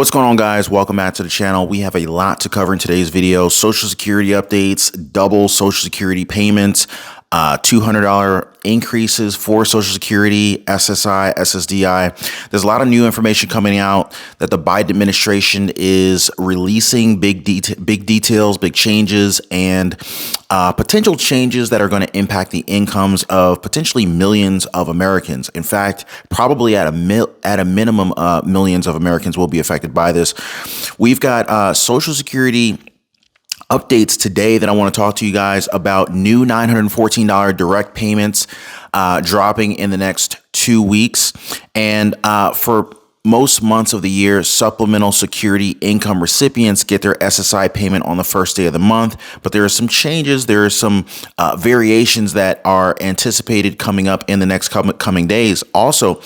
What's going on, guys? Welcome back to the channel. We have a lot to cover in today's video. Social Security updates, double Social Security payments, $200 increases for Social Security, SSI, SSDI. There's a lot of new information coming out that the Biden administration is releasing, big details, big changes, and potential changes that are going to impact the incomes of potentially millions of Americans. In fact, probably at a minimum, millions of Americans will be affected by this. We've got Social Security updates today that I want to talk to you guys about. New $914 direct payments dropping in the next 2 weeks. And for most months of the year, supplemental security income recipients get their SSI payment on the first day of the month. But there are some changes. There are some variations that are anticipated coming up in the next coming days. Also,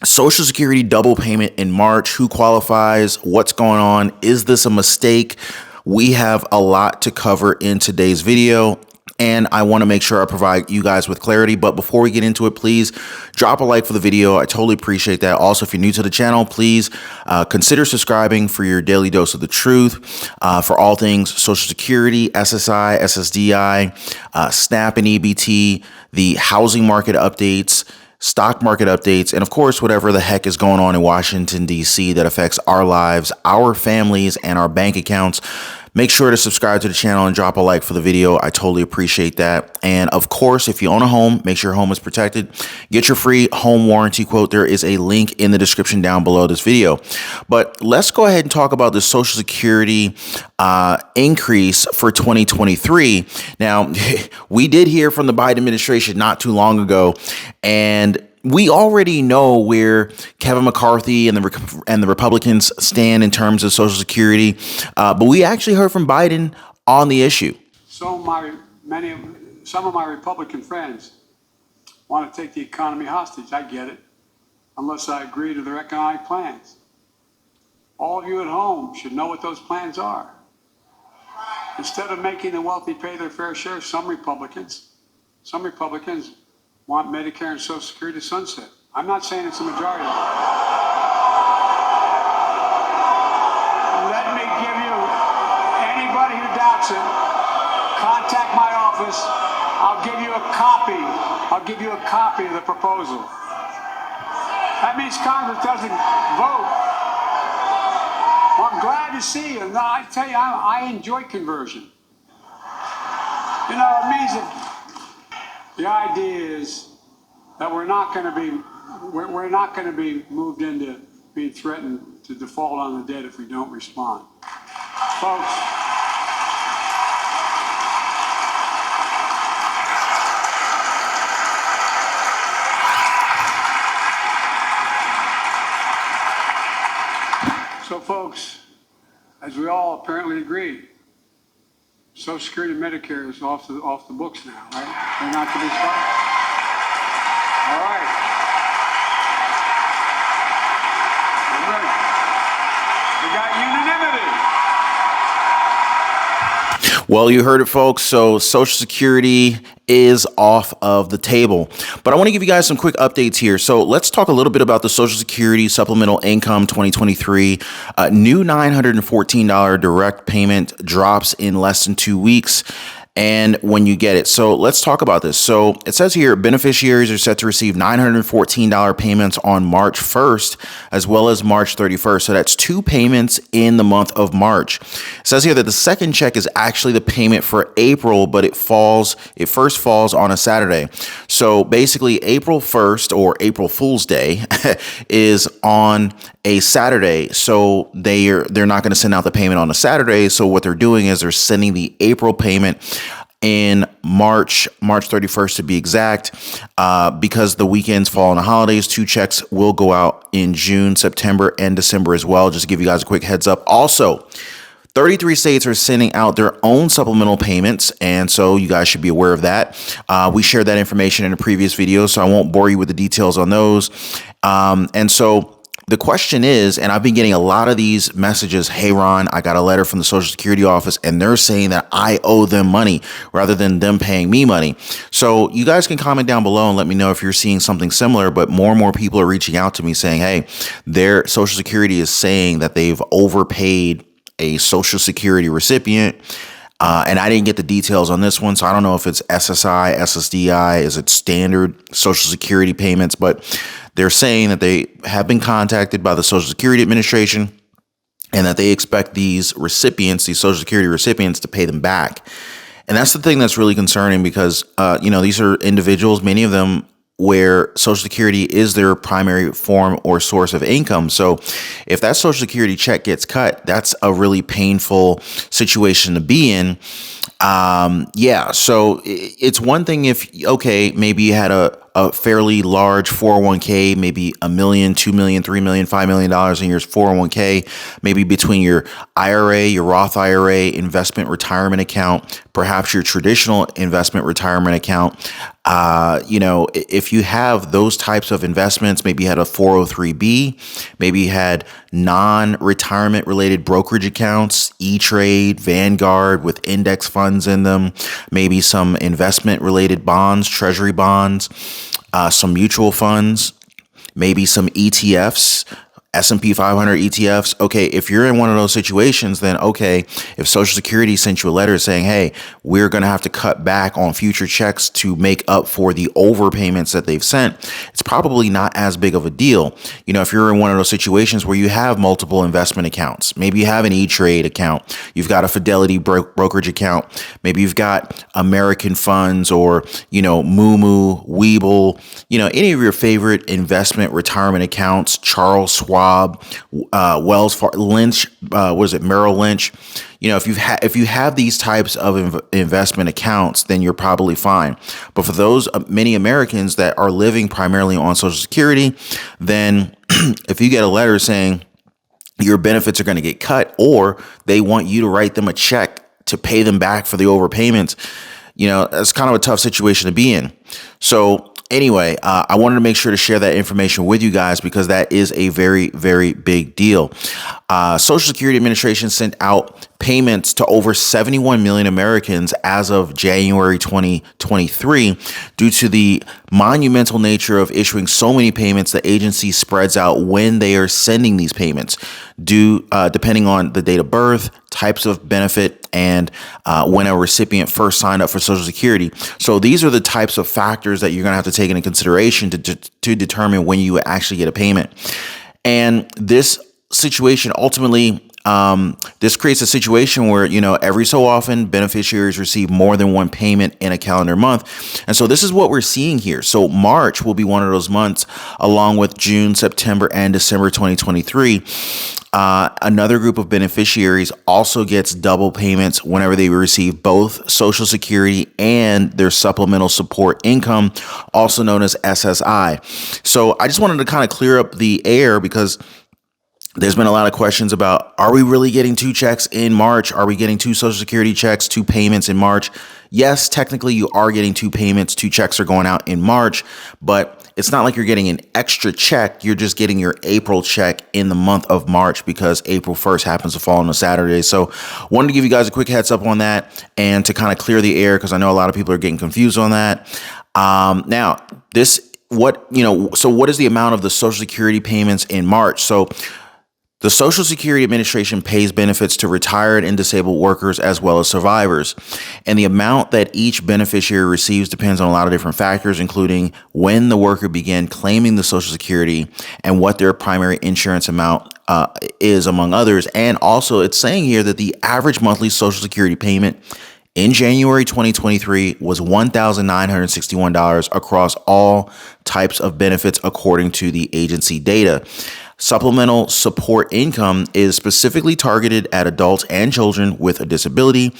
Social Security double payment in March. Who qualifies? What's going on? Is this a mistake? We have a lot to cover in today's video, and I want to make sure I provide you guys with clarity. But before we get into it, please drop a like for the video. I totally appreciate that. Also, if you're new to the channel, please consider subscribing for your daily dose of the truth for all things Social Security, SSI, SSDI, SNAP and EBT, the housing market updates, stock market updates, and of course, whatever the heck is going on in Washington, D.C. that affects our lives, our families, and our bank accounts. Make sure to subscribe to the channel and drop a like for the video. I totally appreciate that. And of course, if you own a home, make sure your home is protected. Get your free home warranty quote. There is a link in the description down below this video. But let's go ahead and talk about the Social Security increase for 2023. Now, we did hear from the Biden administration not too long ago, and we already know where Kevin McCarthy and the Republicans stand in terms of Social Security, but we actually heard from Biden on the issue. Some of my Republican friends want to take the economy hostage. I get it, unless I agree to their economic plans. All of you at home should know what those plans are. Instead of making the wealthy pay their fair share, some Republicans want Medicare and Social Security to sunset. I'm not saying it's a majority. Let me give you, anybody who doubts it, contact my office. I'll give you a copy. I'll give you a copy of the proposal. That means Congress doesn't vote. Well, I'm glad to see you. No, I tell you, I enjoy conversion. You know, it means that the idea is that we're not going to be moved into being threatened to default on the debt if we don't respond, folks. So, folks, as we all apparently agree, Social Security and Medicare is off the books now, right? They're not to be stopped. All right. I'm ready. We got unanimity. Well, you heard it, folks. So Social Security is off of the table. But I want to give you guys some quick updates here. So let's talk a little bit about the Social Security Supplemental Income 2023. New $914 direct payment drops in less than 2 weeks. And when you get it. So let's talk about this. So it says here, beneficiaries are set to receive $914 payments on March 1st, as well as March 31st. So that's 2 payments in the month of March. It says here that the second check is actually the payment for April, but it first falls on a Saturday. So basically April 1st, or April Fool's Day, is on a Saturday. So they're not going to send out the payment on a Saturday. So what they're doing is they're sending the April payment in March 31st to be exact, because the weekends fall on the holidays. 2 checks will go out in June, September, and December as well. Just to give you guys a quick heads up. Also, 33 states are sending out their own supplemental payments, and so you guys should be aware of that. We shared that information in a previous video, so I won't bore you with the details on those. And so the question is, and I've been getting a lot of these messages, hey, Ron, I got a letter from the Social Security office and they're saying that I owe them money rather than them paying me money. So you guys can comment down below and let me know if you're seeing something similar, but more and more people are reaching out to me saying, hey, their Social Security is saying that they've overpaid a Social Security recipient. And I didn't get the details on this one, so I don't know if it's SSI, SSDI, is it standard Social Security payments, but they're saying that they have been contacted by the Social Security Administration and that they expect these recipients, these Social Security recipients, to pay them back. And that's the thing that's really concerning because, these are individuals, many of them where Social Security is their primary form or source of income. So if that Social Security check gets cut, that's a really painful situation to be in. So it's one thing if, okay, maybe you had a fairly large 401k, maybe $1 million, $2 million, $3 million, $5 million in your 401k, maybe between your IRA, your Roth IRA, investment retirement account, perhaps your traditional investment retirement account. If you have those types of investments, maybe you had a 403b, maybe you had non-retirement related brokerage accounts, E-Trade, Vanguard with index funds in them, maybe some investment related bonds, treasury bonds, some mutual funds, maybe some ETFs, S&P 500 ETFs. Okay, if you're in one of those situations, then okay, if Social Security sent you a letter saying, hey, we're going to have to cut back on future checks to make up for the overpayments that they've sent, it's probably not as big of a deal. If you're in one of those situations where you have multiple investment accounts, maybe you have an E-Trade account, you've got a Fidelity brokerage account, maybe you've got American Funds or, Moomoo, Webull, any of your favorite investment retirement accounts, Charles Schwab, Wells Fargo, Lynch, Merrill Lynch. If you have these types of investment accounts, then you're probably fine. But for those many Americans that are living primarily on Social Security, then if you get a letter saying your benefits are going to get cut, or they want you to write them a check to pay them back for the overpayments, that's kind of a tough situation to be in. So anyway, I wanted to make sure to share that information with you guys because that is a very, very big deal. Social Security Administration sent out payments to over 71 million Americans as of January 2023 due to the monumental nature of issuing so many payments. The agency spreads out when they are sending these payments depending on the date of birth, types of benefit, and when a recipient first signed up for Social Security. So these are the types of factors that you're going to have to take into consideration to determine when you actually get a payment. And this situation ultimately, this creates a situation where, every so often beneficiaries receive more than one payment in a calendar month. And so this is what we're seeing here. So March will be one of those months, along with June, September, and December 2023. Another group of beneficiaries also gets double payments whenever they receive both Social Security and their supplemental support income, also known as SSI. So I just wanted to kind of clear up the air because there's been a lot of questions about, are we really getting two checks in March? Are we getting two Social Security checks, two payments in March? Yes, technically you are getting two payments, two checks are going out in March, but it's not like you're getting an extra check. You're just getting your April check in the month of March because April 1st happens to fall on a Saturday. So wanted to give you guys a quick heads up on that and to kind of clear the air because I know a lot of people are getting confused on that. So what is the amount of the Social Security payments in March? So the Social Security Administration pays benefits to retired and disabled workers as well as survivors. And the amount that each beneficiary receives depends on a lot of different factors, including when the worker began claiming the Social Security and what their primary insurance amount is, among others. And also, it's saying here that the average monthly Social Security payment in January 2023 was $1,961 across all types of benefits, according to the agency data. Supplemental support income is specifically targeted at adults and children with a disability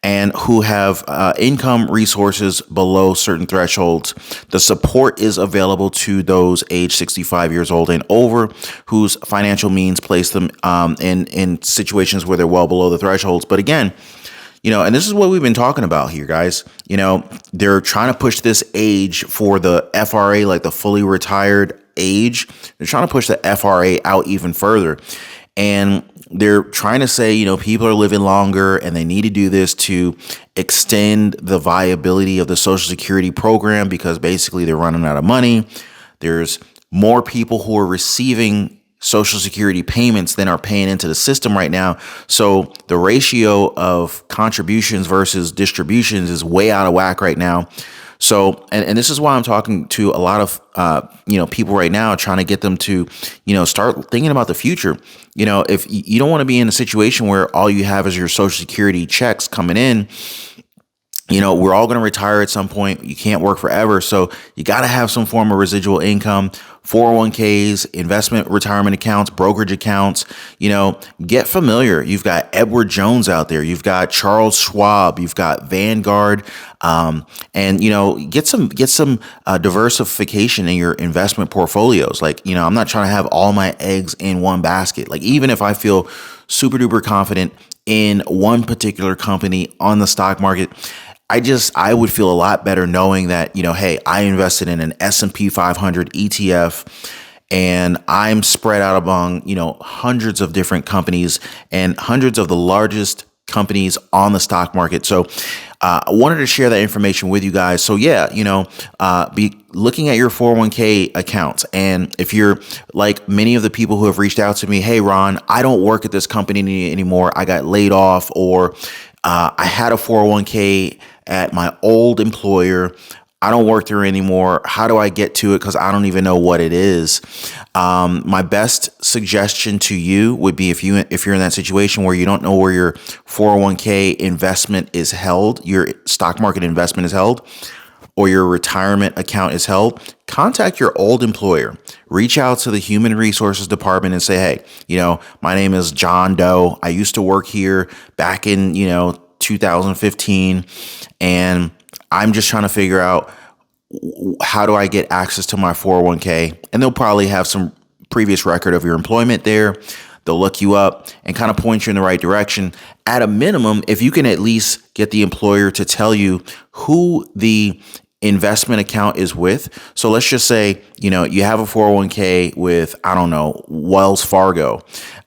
and who have income resources below certain thresholds. The support is available to those age 65 years old and over whose financial means place them in situations where they're well below the thresholds. But again, and this is what we've been talking about here, guys. They're trying to push this age for the FRA, like the fully retired age. They're trying to push the FRA out even further. And they're trying to say, people are living longer and they need to do this to extend the viability of the Social Security program because basically they're running out of money. There's more people who are receiving Social Security payments than are paying into the system right now. So the ratio of contributions versus distributions is way out of whack right now. So, and this is why I'm talking to a lot of, people right now, trying to get them to, start thinking about the future. If you don't want to be in a situation where all you have is your Social Security checks coming in, we're all going to retire at some point. You can't work forever. So you got to have some form of residual income, 401ks, investment retirement accounts, brokerage accounts. Get familiar. You've got Edward Jones out there. You've got Charles Schwab. You've got Vanguard. And get some diversification in your investment portfolios. Like, I'm not trying to have all my eggs in one basket. Like, even if I feel super duper confident in one particular company on the stock market, I would feel a lot better knowing that, hey, I invested in an S&P 500 ETF and I'm spread out among, hundreds of different companies and hundreds of the largest companies on the stock market. So I wanted to share that information with you guys. So yeah, be looking at your 401k accounts. And if you're like many of the people who have reached out to me, hey, Ron, I don't work at this company anymore. I got laid off, or I had a 401k at my old employer. I don't work there anymore. How do I get to it? Because I don't even know what it is. My best suggestion to you would be if you're in that situation where you don't know where your 401k investment is held, your stock market investment is held, or your retirement account is held, contact your old employer. Reach out to the human resources department and say, hey, my name is John Doe. I used to work here back in, 2015, and I'm just trying to figure out how do I get access to my 401k? And they'll probably have some previous record of your employment there. They'll look you up and kind of point you in the right direction. At a minimum, if you can at least get the employer to tell you who the investment account is with. So let's just say, you have a 401k with, I don't know, Wells Fargo.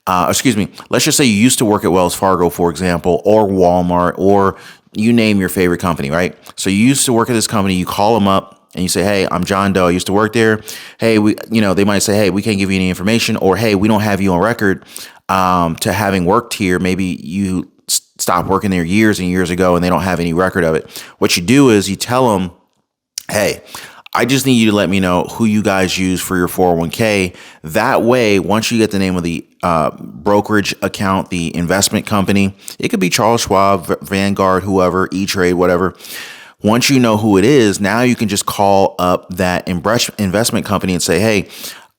Let's just say you used to work at Wells Fargo, for example, or Walmart, or you name your favorite company, right? So you used to work at this company, you call them up and you say, hey, I'm John Doe. I used to work there. Hey, they might say, hey, we can't give you any information, or, hey, we don't have you on record to having worked here. Maybe you stopped working there years and years ago and they don't have any record of it. What you do is you tell them, hey, I just need you to let me know who you guys use for your 401k. That way, once you get the name of the brokerage account, the investment company, it could be Charles Schwab, Vanguard, whoever, E-Trade, whatever. Once you know who it is, now you can just call up that investment company and say, hey,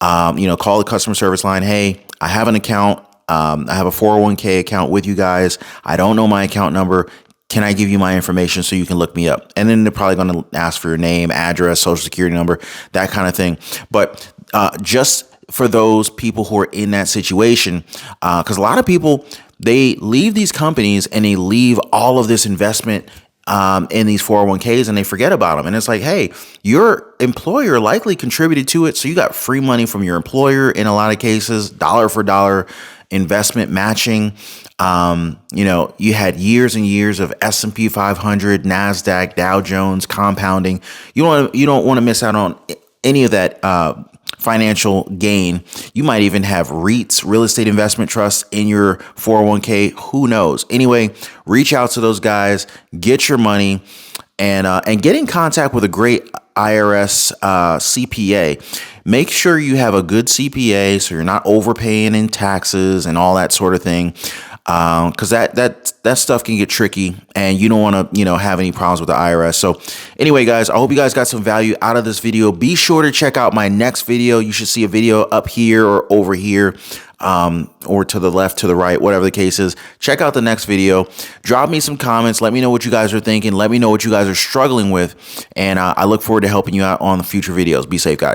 call the customer service line. Hey, I have an account. I have a 401k account with you guys. I don't know my account number. Can I give you my information so you can look me up? And then they're probably going to ask for your name, address, social security number, that kind of thing. But just for those people who are in that situation, because a lot of people, they leave these companies and they leave all of this investment in these 401ks and they forget about them. And it's like, hey, your employer likely contributed to it. So you got free money from your employer in a lot of cases, dollar for dollar investment matching. You had years and years of S&P 500, NASDAQ, Dow Jones compounding. You don't want to miss out on any of that financial gain. You might even have REITs, real estate investment trusts, in your 401k. Who knows? Anyway, reach out to those guys, get your money, and get in contact with a great IRS CPA. Make sure you have a good CPA so you're not overpaying in taxes and all that sort of thing. Because that stuff can get tricky, and you don't want to have any problems with the IRS. So anyway, guys, I hope you guys got some value out of this video. Be sure to check out my next video. You should see a video up here or over here, or to the left, to the right, whatever the case is. Check out the next video. Drop me some comments. Let me know what you guys are thinking. Let me know what you guys are struggling with, and I look forward to helping you out on the future videos. Be safe, guys.